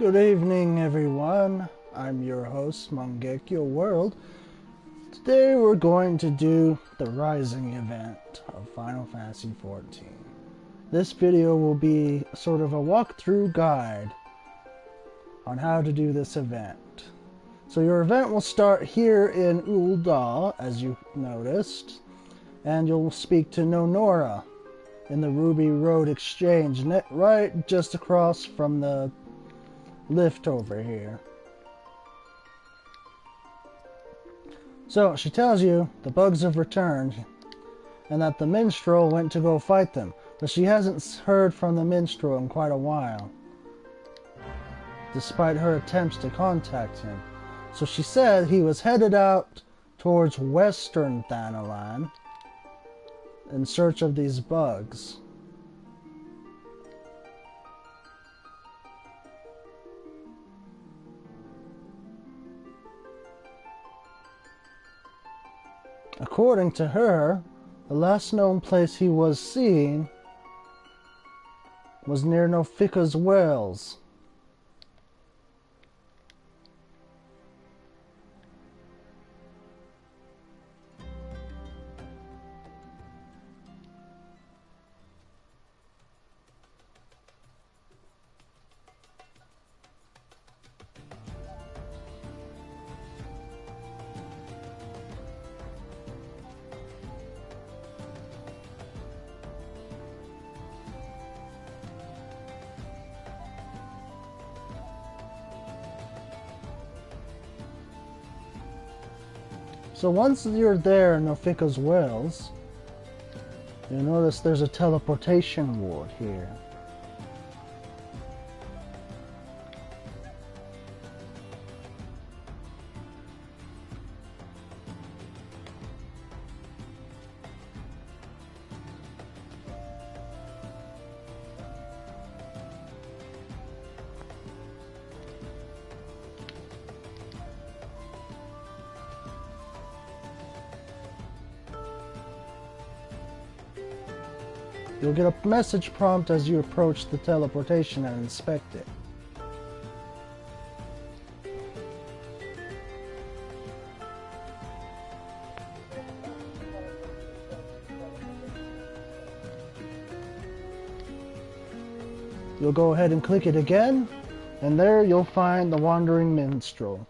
Good evening, everyone. I'm your host, Mangekyo World. Today we're going to do the Rising event of Final Fantasy XIV. This video will be sort of a walkthrough guide on how to do this event. So your event will start here in Ul'dah, as you noticed, and you'll speak to Nonora in the Ruby Road Exchange, right just across from the lift over here. So she tells you the bugs have returned and that the minstrel went to go fight them, but she hasn't heard from the minstrel in quite a while, despite her attempts to contact him. So she said he was headed out towards western Thanalan in search of these bugs. According to her, the last known place he was seen was near Nofika's Wells. So once you're there in Nofika's Wells, you'll notice there's a teleportation ward here. You'll get a message prompt as you approach the teleportation and inspect it. You'll go ahead and click it again, and there you'll find the Wandering Minstrel.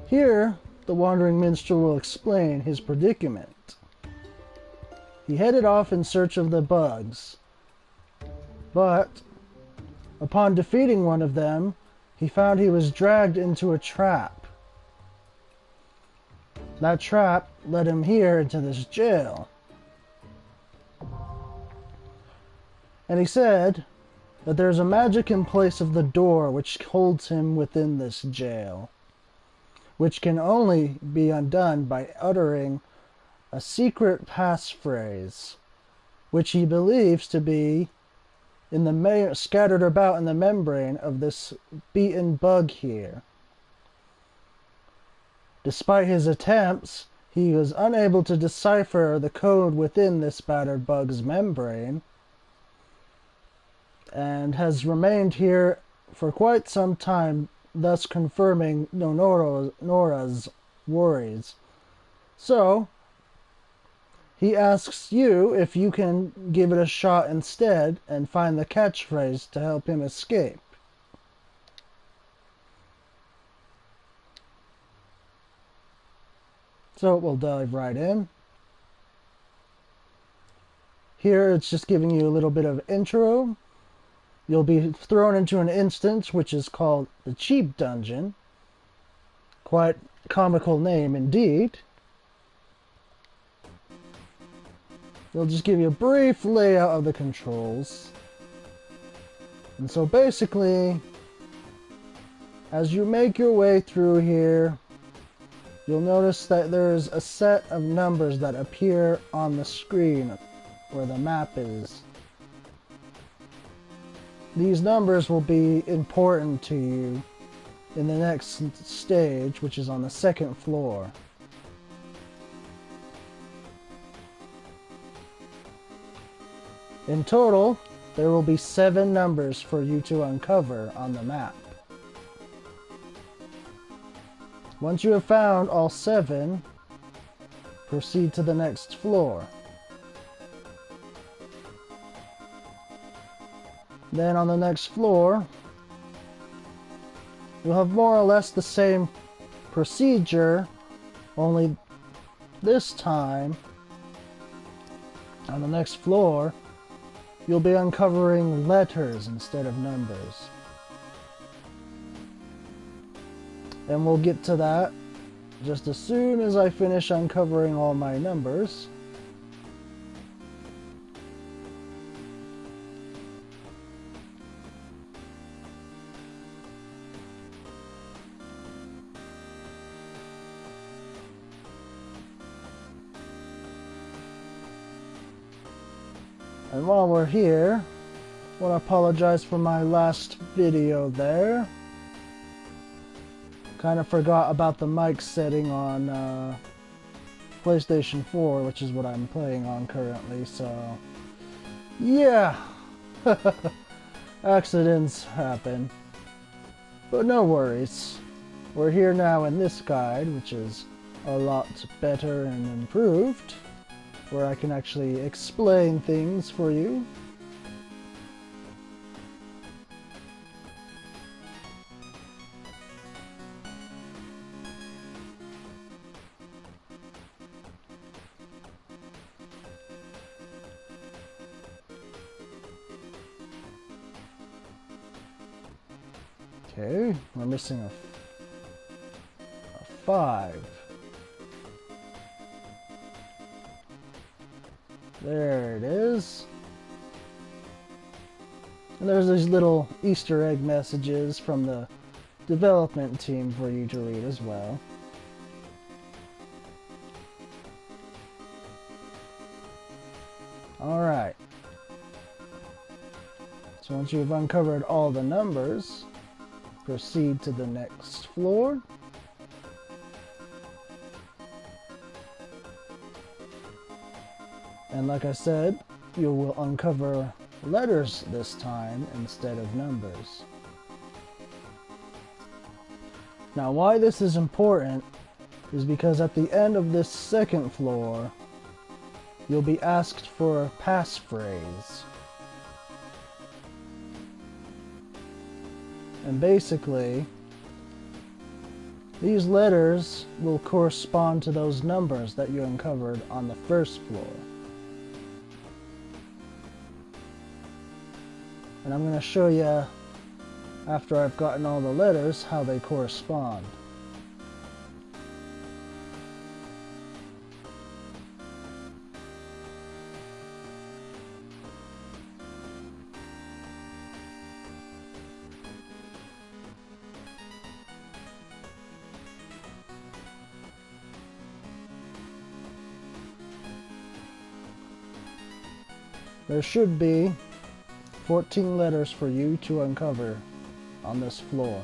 Here, the Wandering Minstrel will explain his predicament. He headed off in search of the bugs, but upon defeating one of them, he found he was dragged into a trap. That trap led him here into this jail. And he said that there's a magic in place of the door which holds him within this jail, which can only be undone by uttering a secret passphrase, which he believes to be in the scattered about in the membrane of this beaten bug here. Despite his attempts, he was unable to decipher the code within this battered bug's membrane, and has remained here for quite some time, thus confirming Nora's worries. So, he asks you if you can give it a shot instead and find the catchphrase to help him escape. So we'll dive right in. Here it's just giving you a little bit of intro. You'll be thrown into an instance which is called the Cheap Dungeon. Quite comical name indeed. They'll just give you a brief layout of the controls. And so basically, as you make your way through here, you'll notice that there's a set of numbers that appear on the screen where the map is. These numbers will be important to you in the next stage, which is on the second floor. In total, there will be 7 numbers for you to uncover on the map. Once you have found all 7, proceed to the next floor. Then on the next floor, you'll have more or less the same procedure, only this time, on the next floor, you'll be uncovering letters instead of numbers. And we'll get to that just as soon as I finish uncovering all my numbers. And while we're here, I want to apologize for my last video there. Kind of forgot about the mic setting on PlayStation 4, which is what I'm playing on currently, so yeah, accidents happen. But no worries. We're here now in this guide, which is a lot better and improved, where I can actually explain things for you. Okay, we're missing a 5. There it is. And there's these little Easter egg messages from the development team for you to read as well. Alright. So once you've uncovered all the numbers, proceed to the next floor. And like I said, you will uncover letters this time instead of numbers. Now why this is important is because at the end of this second floor, you'll be asked for a passphrase. And basically, these letters will correspond to those numbers that you uncovered on the first floor. And I'm going to show you, after I've gotten all the letters, how they correspond. There should be 14 letters for you to uncover on this floor.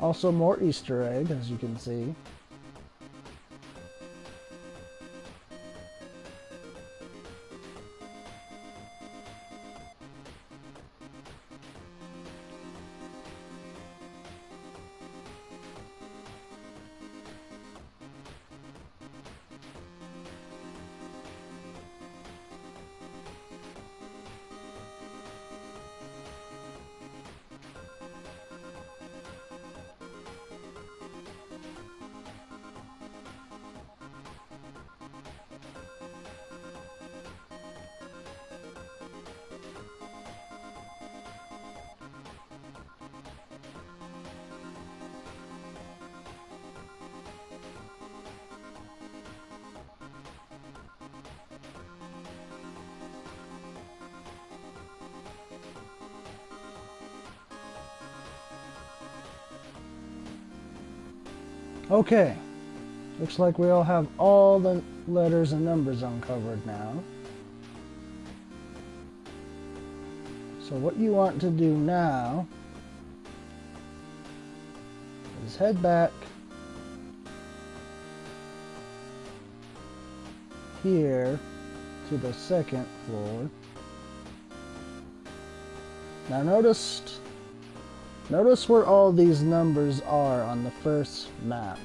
Also more Easter egg, as you can see. Okay, looks like we all have all the letters and numbers uncovered now. So what you want to do now is head back here to the second floor. Now notice where all these numbers are on the first map.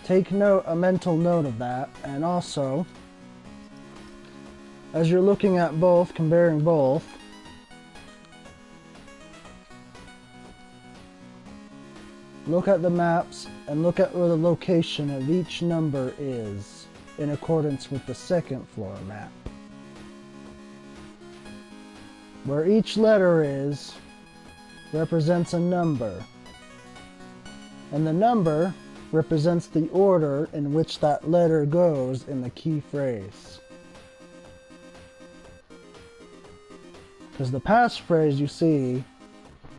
Take a mental note of that, and also, as you're looking at both, comparing both, look at the maps and look at where the location of each number is in accordance with the second floor map. Where each letter is represents a number, and the number represents the order in which that letter goes in the key phrase. Because the passphrase you see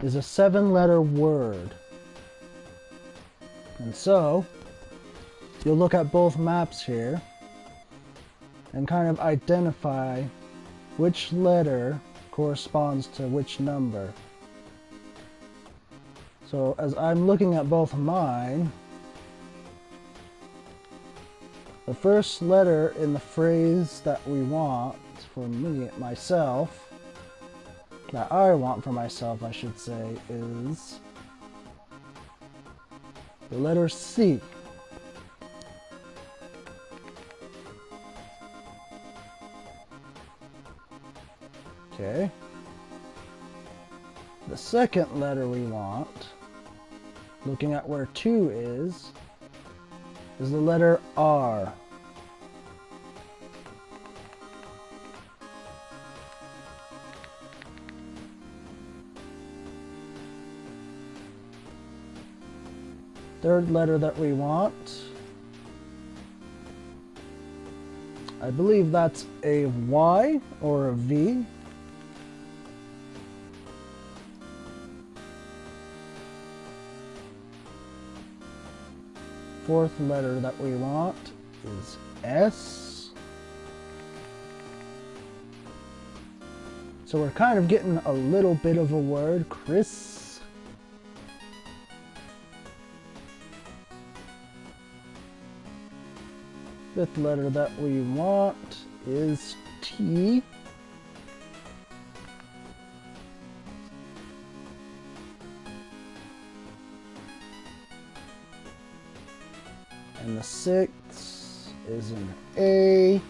is a 7-letter word. And so, you'll look at both maps here and kind of identify which letter corresponds to which number. So as I'm looking at both mine, the first letter in the phrase that we want for me, myself, that I want for myself, I should say, is the letter C. Okay. The second letter we want, looking at where 2 is the letter R. Third letter that we want, I believe that's a Y or a V. Fourth letter that we want is S. So we're kind of getting a little bit of a word, Chris. Fifth letter that we want is T. And the sixth is an A.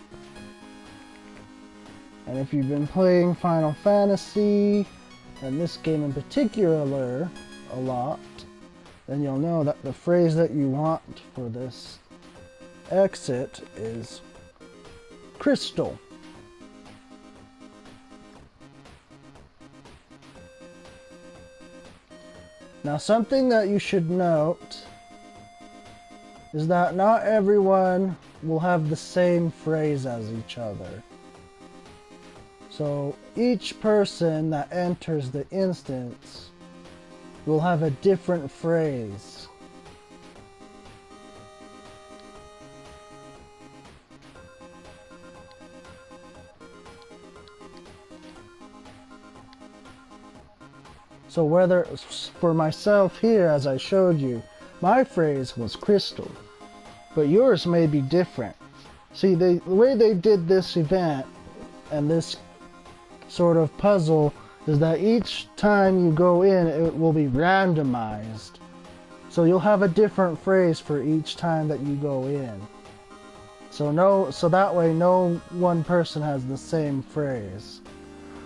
And if you've been playing Final Fantasy, and this game in particular, a lot, then you'll know that the phrase that you want for this exit is crystal. Now something that you should note is that not everyone will have the same phrase as each other. So each person that enters the instance will have a different phrase. So whether for myself here, as I showed you, my phrase was crystal, but yours may be different. See, the way they did this event and this sort of puzzle is that each time you go in, it will be randomized. So you'll have a different phrase for each time that you go in. So that way no one person has the same phrase.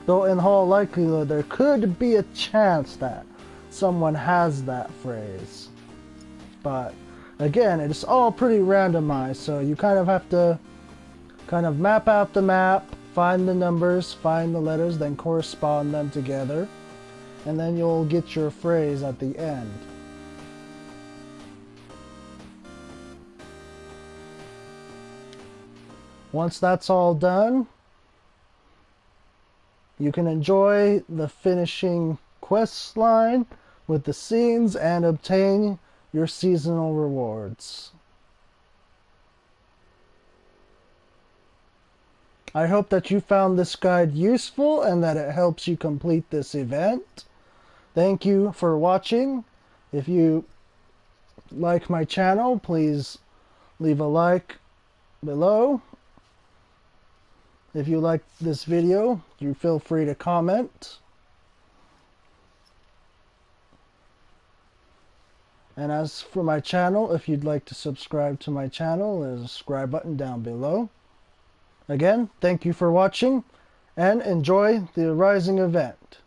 Though in all likelihood there could be a chance that someone has that phrase. But again, it's all pretty randomized, so you kind of have to kind of map out the map, find the numbers, find the letters, then correspond them together, and then you'll get your phrase at the end. Once that's all done, you can enjoy the finishing quest line with the scenes and obtain your seasonal rewards. I hope that you found this guide useful and that it helps you complete this event. Thank you for watching. If you like my channel, please leave a like below. If you like this video, you feel free to comment. And as for my channel, if you'd like to subscribe to my channel, there's a subscribe button down below. Again, thank you for watching and enjoy the Rising event.